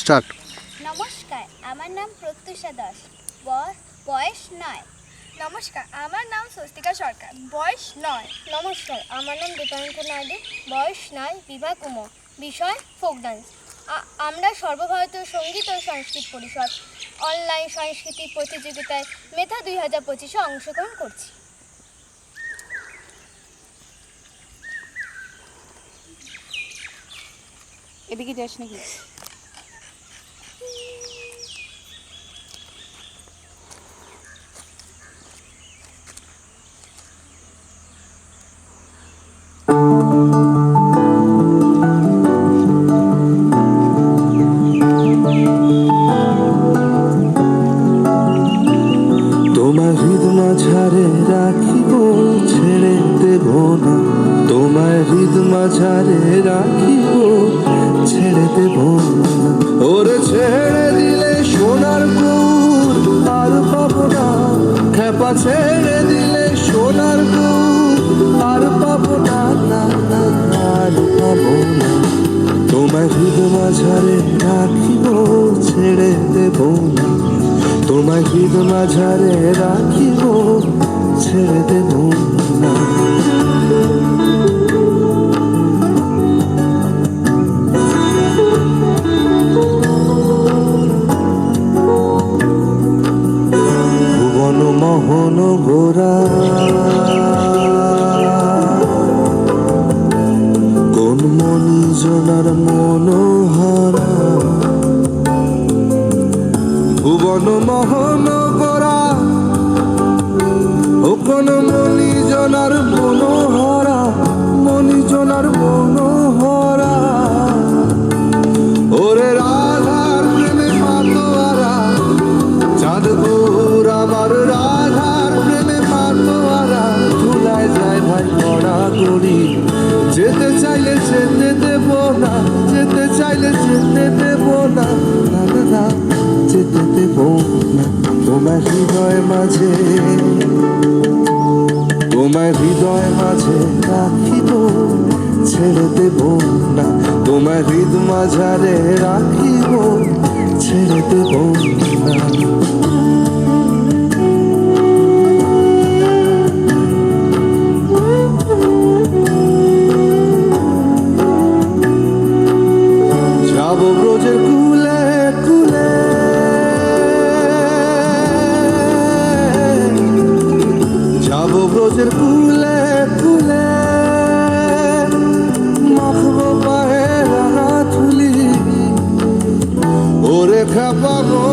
Start. নমস্কার, আমার নাম প্রত্যুষা দাস, বয়স 9। নমস্কার, আমার নাম স্বস্তিকা সরকার, বয়স 9। নমস্কার, আমার নাম দীপায়ন্ত নাইডু, বয়স 9, বিভাগ উম, বিষয় ফোক ডান্স। আমরা সর্বভারতীয় সঙ্গীত ও সংস্কৃত পরিষদ অনলাইন সংস্কৃতি প্রতিযোগিতায় মেধা 2025-এ অংশগ্রহণ করছি। এদিকে যাস নাকি? তোমার হৃদ মাঝারে রাখিব, ছেড়ে দেব না। তোমার হৃদ মাঝারে রাখিব, ছেড়ে দেব না। ওরে ছেড়ে দিলে সোনার গৌর আর পাবো না। খেপা ছেড়ে দিলে সোনার গৌর আর পাবো না, না না আর পাবো না। তোমার হৃদ মাঝারে রাখিব, ছেড়ে দেব না। তোমার হৃদ মাঝারে রাখিব, ছেড়ে দেব না। ভুবন মোহন গোরা কোন মণিজনার মনোহরা। ভুবন মোহন গোরা ও কোন মণিজনার মনোহরা, মণিজনার মনোহরা। ওরে রাধার প্রেমে মাতোয়ারা, চাঁদপুর আমার রাধার প্রেমে মাতোয়ারা। ধুলায় যায় ভাই পড়া করি, যেতে চাইলে যেতে দেব না, যেতে চাইলে যেতে দেব না, না না না যেতে দেব না। তোমার হৃদয় মাঝে, তোমার হৃদয় মাঝে রাখিব, ছেড়ে দেব না। তোমার হৃদ মাঝারে রাখিব, ছেড়ে দেব না। যাব ব্রজের কুলে কুলে, যাব ব্রজের কুলে কুলে। মাখবো পায়ে রাঙা থুলি, ওরে খাপাবো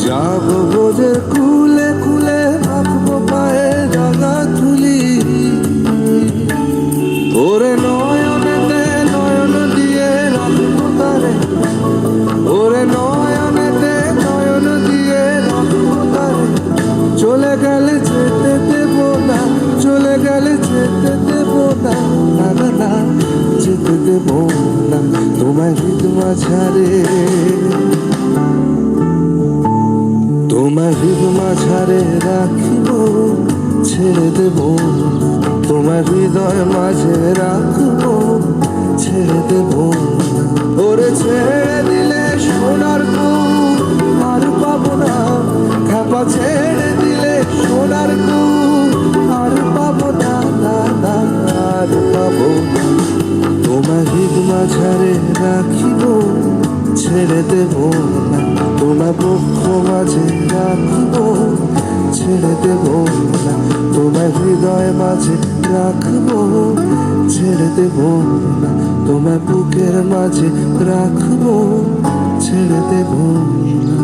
যাব ব্রজের কুলে কুলে। মাখবো পায়ে রাঙা থুলি, ওরে নয়নেতে নয়ন দিয়ে রাখবো তারে। ওরে নয়নেতে নয়ন দিয়ে রাখবো তারে। চলে গেলে যেতে দেব না, চলে গেলে যেতে দেব না, না না না যেতে দেব না। তোমার হৃদ মাঝারে, তোমার হৃদ মাঝারে রাখিব, ছেড়ে দেব না। তোমার হৃদয় মাঝে রাখব, ছেড়ে দেব না। ওরে ছেড়ে দিলে সোনার গৌর আর পাবো না। খেপা ছেড়ে দিলে সোনার গৌর আর পাবো না, না না আর পাবো না। তোমার হৃদ মাঝারে রাখিব, ছেড়ে দেব না। তোমার বক্ষ মাঝে রাখিব, ছেড়ে দেব না। তোমার হৃদয় মাঝে রাখবো, ছেড়ে দেব না। তোমার বুকের মাঝে রাখবো, ছেড়ে দেব না।